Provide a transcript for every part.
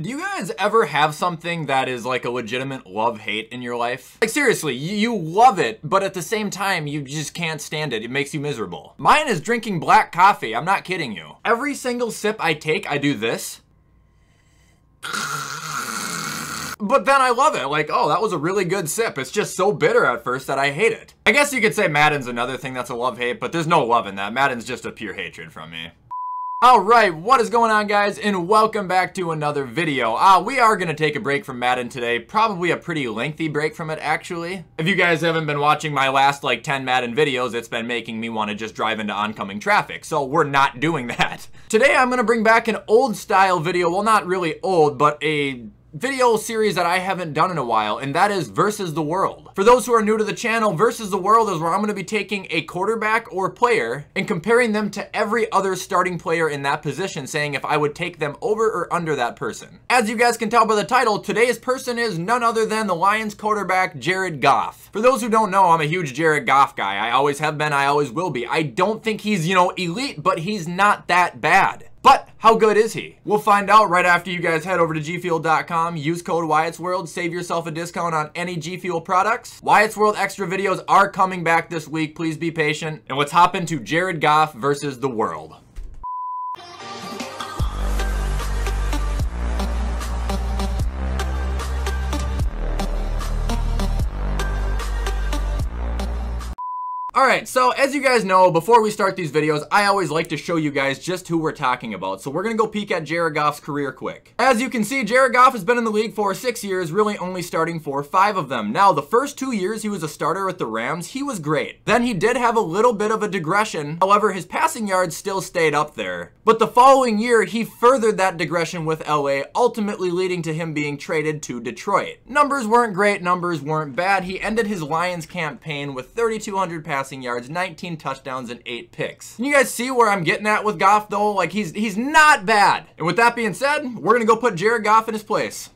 Do you guys ever have something that is like a legitimate love-hate in your life? Like seriously, you love it, but at the same time, you just can't stand it. It makes you miserable. Mine is drinking black coffee. I'm not kidding you. Every single sip I take, I do this. But then I love it. Like, oh, that was a really good sip. It's just so bitter at first that I hate it. I guess you could say Madden's another thing that's a love-hate, but there's no love in that. Madden's just a pure hatred from me. Alright, what is going on, guys, and welcome back to another video. We are going to take a break from Madden today. Probably a pretty lengthy break from it, actually. If you guys haven't been watching my last, like, 10 Madden videos, it's been making me want to just drive into oncoming traffic, so we're not doing that. Today, I'm going to bring back an old-style video. Well, not really old, but a video series that I haven't done in a while, and that is Versus the World. For those who are new to the channel, Versus the World is where I'm going to be taking a quarterback or player and comparing them to every other starting player in that position, saying if I would take them over or under that person. As you guys can tell by the title, today's person is none other than the Lions quarterback, Jared Goff. For those who don't know, I'm a huge Jared Goff guy. I always have been, I always will be. I don't think he's, you know, elite, but he's not that bad. But how good is he? We'll find out right after you guys head over to gfuel.com, use code WyattzWorld, save yourself a discount on any G Fuel products. WyattzWorld extra videos are coming back this week, please be patient. And let's hop into Jared Goff versus the world. Alright, so as you guys know, before we start these videos, I always like to show you guys just who we're talking about. So we're going to go peek at Jared Goff's career quick. As you can see, Jared Goff has been in the league for 6 years, really only starting for 5 of them. Now, the first 2 years he was a starter with the Rams, he was great. Then he did have a little bit of a digression. However, his passing yards still stayed up there. But the following year, he furthered that digression with LA, ultimately leading to him being traded to Detroit. Numbers weren't great, numbers weren't bad. He ended his Lions campaign with 3,200 passing yards, 19 touchdowns, and 8 picks. Can you guys see where I'm getting at with Goff, though? Like, he's not bad. And with that being said, we're gonna go put Jared Goff in his place.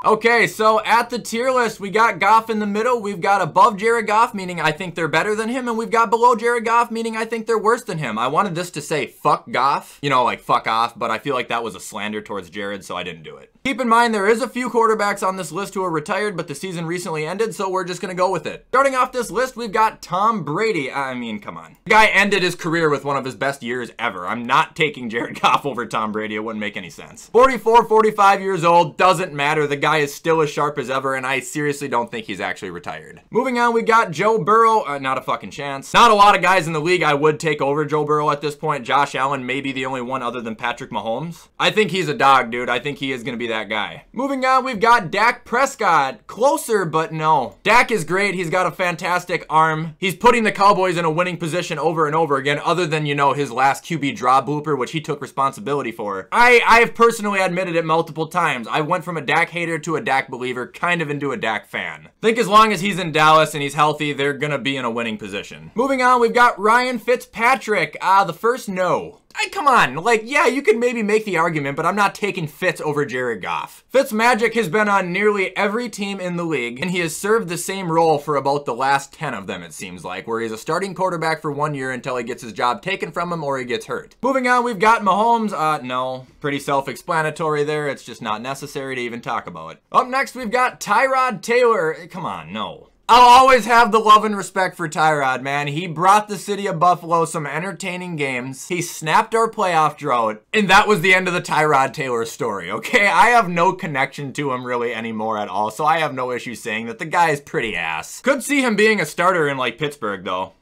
Okay, so at the tier list, we got Goff in the middle. We've got above Jared Goff, meaning I think they're better than him, and we've got below Jared Goff, meaning I think they're worse than him. I wanted this to say fuck Goff, you know, like fuck off, but I feel like that was a slander towards Jared, so I didn't do it. Keep in mind, there is a few quarterbacks on this list who are retired, but the season recently ended, so we're just gonna go with it. Starting off this list, we've got Tom Brady. I mean, come on. The guy ended his career with one of his best years ever. I'm not taking Jared Goff over Tom Brady. It wouldn't make any sense. 44, 45 years old, doesn't matter. The guy is still as sharp as ever, and I seriously don't think he's actually retired. Moving on, we got Joe Burrow. Not a fucking chance. Not a lot of guys in the league I would take over Joe Burrow at this point. Josh Allen may be the only one other than Patrick Mahomes. I think he's a dog, dude. I think he is gonna be that guy. Moving on, we've got Dak Prescott. Closer, but no. Dak is great. He's got a fantastic arm. He's putting the Cowboys in a winning position over and over again, other than, you know, his last QB draw blooper, which he took responsibility for. I have personally admitted it multiple times. I went from a Dak hater to a Dak believer, kind of into a Dak fan. Think as long as he's in Dallas and he's healthy, they're gonna be in a winning position. Moving on, we've got Ryan Fitzpatrick. The first no. Come on, like, yeah, you could maybe make the argument, but I'm not taking Fitz over Jared Goff. Fitzmagic has been on nearly every team in the league, and he has served the same role for about the last 10 of them, it seems like, where he's a starting quarterback for 1 year until he gets his job taken from him or he gets hurt. Moving on, we've got Mahomes. No. Pretty self-explanatory there. It's just not necessary to even talk about. Up next, we've got Tyrod Taylor. Come on, no. I'll always have the love and respect for Tyrod, man. He brought the city of Buffalo some entertaining games. He snapped our playoff drought, and that was the end of the Tyrod Taylor story, okay? I have no connection to him really anymore at all, so I have no issue saying that the guy is pretty ass. Could see him being a starter in, like, Pittsburgh, though.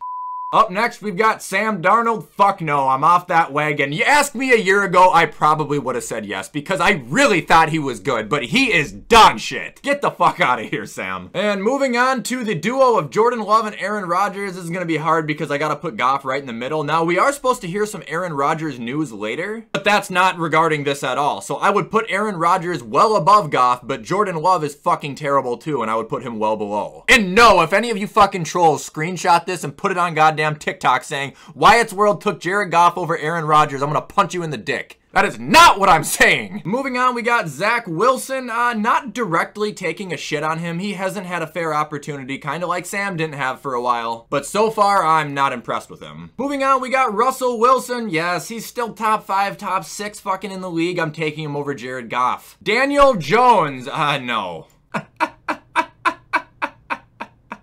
Up next, we've got Sam Darnold. Fuck no, I'm off that wagon. You asked me a year ago, I probably would have said yes, because I really thought he was good, but he is dog shit. Get the fuck out of here, Sam. And moving on to the duo of Jordan Love and Aaron Rodgers. This is going to be hard because I got to put Goff right in the middle. Now, we are supposed to hear some Aaron Rodgers news later, but that's not regarding this at all. So I would put Aaron Rodgers well above Goff, but Jordan Love is fucking terrible too, and I would put him well below. And no, if any of you fucking trolls screenshot this and put it on goddamn TikTok saying WyattzWorld took Jared Goff over Aaron Rodgers, I'm gonna punch you in the dick. That is not what I'm saying. Moving on, we got Zach Wilson. Not directly taking a shit on him. He hasn't had a fair opportunity, kind of like Sam didn't have for a while. But so far, I'm not impressed with him. Moving on, we got Russell Wilson. Yes, he's still top 5, top 6 fucking in the league. I'm taking him over Jared Goff. Daniel Jones. No.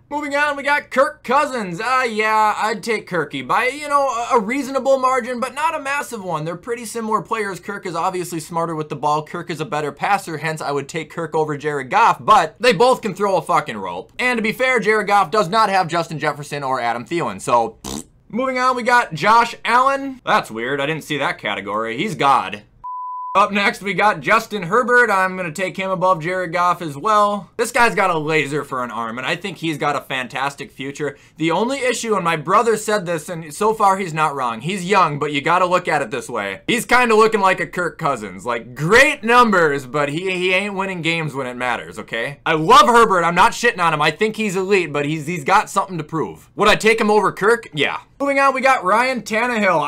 Moving on, we got Kirk Cousins. Yeah, I'd take Kirky by, you know, a reasonable margin, but not a massive one. They're pretty similar players. Kirk is obviously smarter with the ball. Kirk is a better passer, hence I would take Kirk over Jared Goff, but they both can throw a fucking rope. And to be fair, Jared Goff does not have Justin Jefferson or Adam Thielen, so... Moving on, we got Josh Allen. That's weird. I didn't see that category. He's God. Up next, we got Justin Herbert. I'm going to take him above Jared Goff as well. This guy's got a laser for an arm, and I think he's got a fantastic future. The only issue, and my brother said this, and so far he's not wrong. He's young, but you got to look at it this way. He's kind of looking like a Kirk Cousins. Like, great numbers, but he ain't winning games when it matters, okay? I love Herbert. I'm not shitting on him. I think he's elite, but he's got something to prove. Would I take him over Kirk? Yeah. Moving on, we got Ryan Tannehill.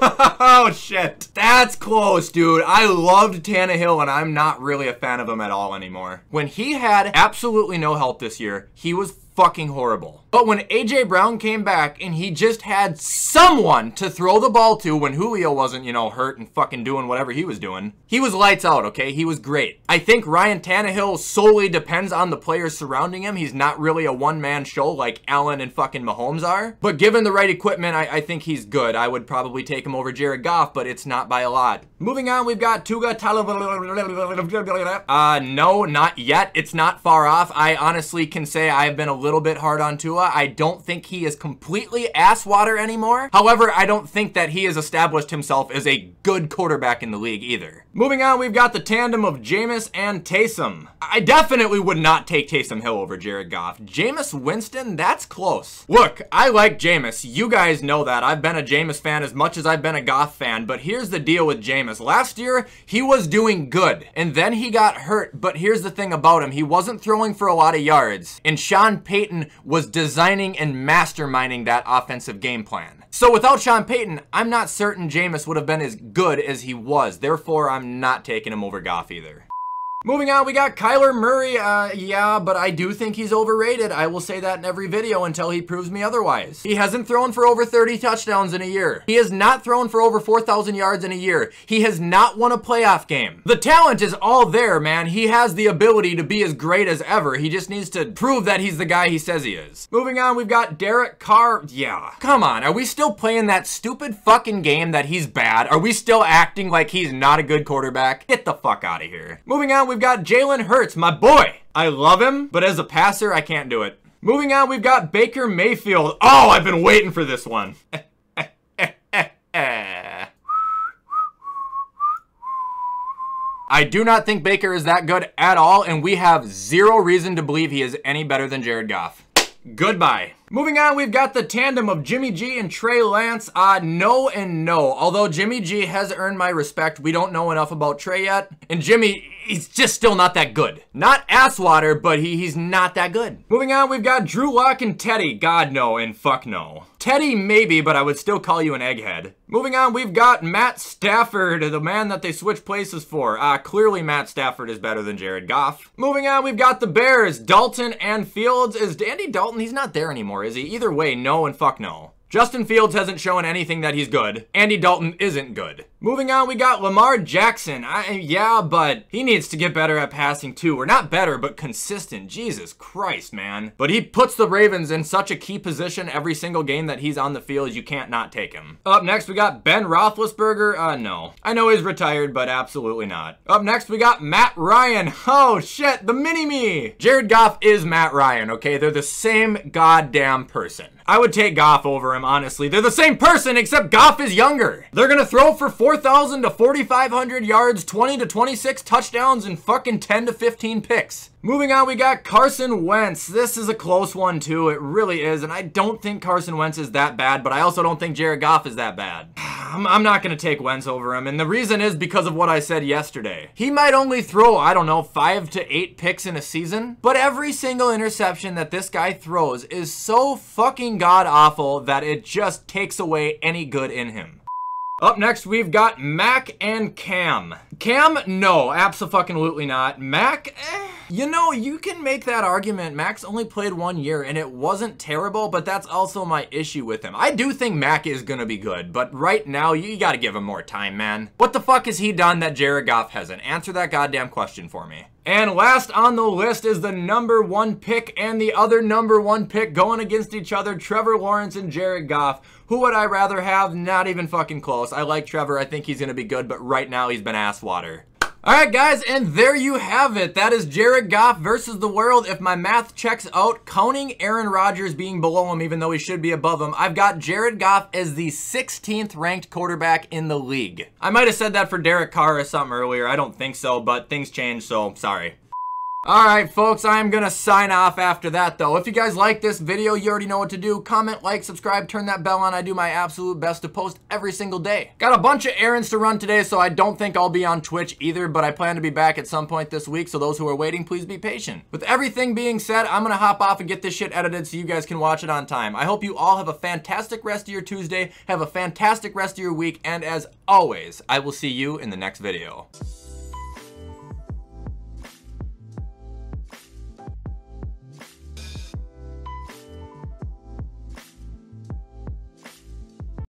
Oh, shit. That's close, dude. I loved Tannehill, and I'm not really a fan of him at all anymore. When he had absolutely no help this year, he was fucking horrible. But when AJ Brown came back and he just had someone to throw the ball to when Julio wasn't, you know, hurt and fucking doing whatever he was doing, he was lights out, okay? He was great. I think Ryan Tannehill solely depends on the players surrounding him. He's not really a one-man show like Allen and fucking Mahomes are. But given the right equipment, I think he's good. I would probably take him over Jared Goff, but it's not by a lot. Moving on, we've got Tua Tagovailoa. No, not yet. It's not far off. I honestly can say I've been a little bit hard on Tua. I don't think he is completely ass water anymore. However, I don't think that he has established himself as a good quarterback in the league either. Moving on, we've got the tandem of Jameis and Taysom. I definitely would not take Taysom Hill over Jared Goff. Jameis Winston, that's close. Look, I like Jameis. You guys know that. I've been a Jameis fan as much as I've been a Goff fan, but here's the deal with Jameis. Last year, he was doing good, and then he got hurt, but here's the thing about him. He wasn't throwing for a lot of yards, and Sean Payton was designing and masterminding that offensive game plan. So without Sean Payton, I'm not certain Jameis would have been as good as he was. Therefore, I'm not taking him over Goff either. Moving on, we got Kyler Murray. Yeah, but I do think he's overrated. I will say that in every video until he proves me otherwise. He hasn't thrown for over 30 touchdowns in a year. He has not thrown for over 4,000 yards in a year. He has not won a playoff game. The talent is all there, man. He has the ability to be as great as ever. He just needs to prove that he's the guy he says he is. Moving on, we've got Derek Carr. Yeah, come on. Are we still playing that stupid fucking game that he's bad? Are we still acting like he's not a good quarterback? Get the fuck out of here. Moving on, we've got Jalen Hurts, my boy. I love him, but as a passer, I can't do it. Moving on, we've got Baker Mayfield. Oh, I've been waiting for this one. I do not think Baker is that good at all, and we have zero reason to believe he is any better than Jared Goff. Goodbye. Moving on, we've got the tandem of Jimmy G and Trey Lance. No and no. Although Jimmy G has earned my respect, we don't know enough about Trey yet. And Jimmy, he's just still not that good. Not ass water, but he's not that good. Moving on, we've got Drew Lock and Teddy. God, no and fuck no. Teddy, maybe, but I would still call you an egghead. Moving on, we've got Matt Stafford, the man that they switched places for. Clearly Matt Stafford is better than Jared Goff. Moving on, we've got the Bears, Dalton and Fields. Is Andy Dalton? He's not there anymore, is he? Either way, no and fuck no. Justin Fields hasn't shown anything that he's good. Andy Dalton isn't good. Moving on, we got Lamar Jackson. Yeah, but he needs to get better at passing too. Or not better, but consistent. Jesus Christ, man. But he puts the Ravens in such a key position every single game that he's on the field, you can't not take him. Up next, we got Ben Roethlisberger. No. I know he's retired, but absolutely not. Up next, we got Matt Ryan. Oh, shit, the mini-me. Jared Goff is Matt Ryan, okay? They're the same goddamn person. I would take Goff over him, honestly. They're the same person, except Goff is younger. They're gonna throw for 4,000 to 4,500 yards, 20 to 26 touchdowns, and fucking 10 to 15 picks. Moving on, we got Carson Wentz. This is a close one, too. It really is, and I don't think Carson Wentz is that bad, but I also don't think Jared Goff is that bad. I'm not gonna take Wentz over him, and the reason is because of what I said yesterday. He might only throw, I don't know, 5 to 8 picks in a season, but every single interception that this guy throws is so fucking god-awful that it just takes away any good in him. Up next, we've got Mac and Cam. Cam, no, abso-fucking-lutely not. Mac, you know, you can make that argument. Mac's only played 1 year, and it wasn't terrible, but that's also my issue with him. I do think Mac is gonna be good, but right now, you gotta give him more time, man. What the fuck has he done that Jared Goff hasn't? Answer that goddamn question for me. And last on the list is the #1 pick and the other #1 pick going against each other, Trevor Lawrence and Jared Goff. Who would I rather have? Not even fucking close. I like Trevor. I think he's going to be good, but right now he's been ass water. Alright guys, and there you have it. That is Jared Goff versus the world. If my math checks out, counting Aaron Rodgers being below him even though he should be above him, I've got Jared Goff as the 16th ranked quarterback in the league. I might have said that for Derek Carr or something earlier. I don't think so, but things change, so sorry. Alright folks, I'm gonna sign off after that though. If you guys like this video, you already know what to do. Comment, like, subscribe, turn that bell on. I do my absolute best to post every single day. Got a bunch of errands to run today, so I don't think I'll be on Twitch either, but I plan to be back at some point this week, so those who are waiting, please be patient. With everything being said, I'm gonna hop off and get this shit edited so you guys can watch it on time. I hope you all have a fantastic rest of your Tuesday, have a fantastic rest of your week, and as always, I will see you in the next video.